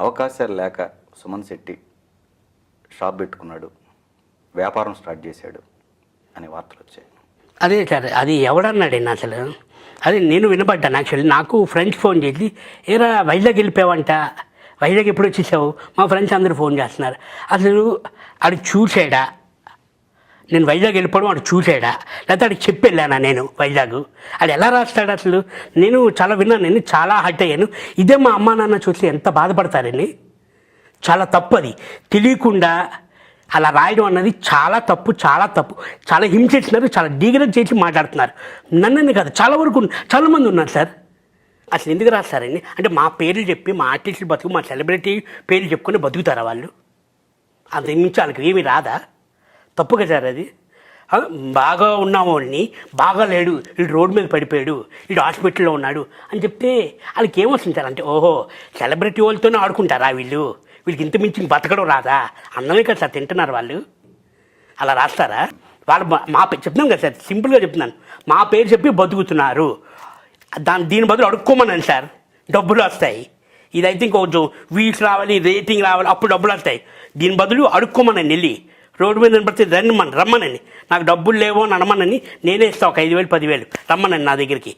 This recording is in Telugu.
అవకాశాలు లేక సుమన్ శెట్టి షాప్ పెట్టుకున్నాడు, వ్యాపారం స్టార్ట్ చేశాడు అనే వార్తలు వచ్చాయి. అదే సార్, అది ఎవడన్నాడండి అసలు? అది నేను వినపడ్డాను. యాక్చువల్లీ నాకు ఫ్రెండ్స్ ఫోన్ చేసి, ఏరా వైజాగ్ వెళ్ళిపోయావంట, వైజాగ్ ఎప్పుడు వచ్చేసావు, మా ఫ్రెండ్స్ అందరూ ఫోన్ చేస్తున్నారు. అసలు అది చూసాడా, నేను వైజాగ్ వెళ్ళిపోవడం వాడు చూసాడా, లేకపోతే అడిగి చెప్పి వెళ్ళానా నేను వైజాగ్? అది ఎలా రాస్తాడు అసలు? నేను చాలా విన్నాను, నేను చాలా హర్ట్ అయ్యాను. ఇదే మా అమ్మా నాన్న చూసి ఎంత బాధపడతారని. చాలా తప్పు, అది తెలియకుండా అలా రాయడం అన్నది చాలా తప్పు, చాలా తప్పు. చాలా హింసించినారు, చాలా డిగ్రేడ్ చేసి మాట్లాడుతున్నారు. నన్నని కాదు, చాలా వరకు చాలామంది ఉన్నారు సార్. అసలు ఎందుకు రాస్తారండి? అంటే మా పేర్లు చెప్పి, మా ఆర్టిస్టులు బతుకు, మా సెలబ్రిటీ పేర్లు చెప్పుకొని బతుకుతారా వాళ్ళు? అంత మించి వాళ్ళకి ఏమీ రాదా? తప్పు కదా సార్ అది. బాగా ఉన్నవాడిని బాగా లేడు, వీడు రోడ్డు మీద పడిపోయాడు, వీడు హాస్పిటల్లో ఉన్నాడు అని చెప్తే వాళ్ళకి ఏమొస్తుంది సార్? అంటే ఓహో, సెలబ్రిటీ వాళ్ళతోనే ఆడుకుంటారా వీళ్ళు, వీళ్ళకి ఇంత మించి బతకడం రాదా? అన్నమే కదా సార్ తింటున్నారు వాళ్ళు. అలా రాస్తారా వాళ్ళు? మా పేరు చెప్తున్నాం కదా సార్, సింపుల్గా చెప్తున్నాను, మా పేరు చెప్పి బతుకుతున్నారు. దీని బదులు అడుక్కోమన్నాను సార్, డబ్బులు వస్తాయి. ఇదైతే ఇంకొంచెం వీల్స్ రావాలి, రేటింగ్ రావాలి, అప్పుడు డబ్బులు వస్తాయి. దీని బదులు అడుక్కోమనండి, వెళ్ళి రోడ్డు మీద నిలబడితే రమ్మనండి, నాకు డబ్బులు లేవో అని అనమనని నేనే ఇస్తాను, ఒక 5,000 10,000 రమ్మనండి నా దగ్గరికి.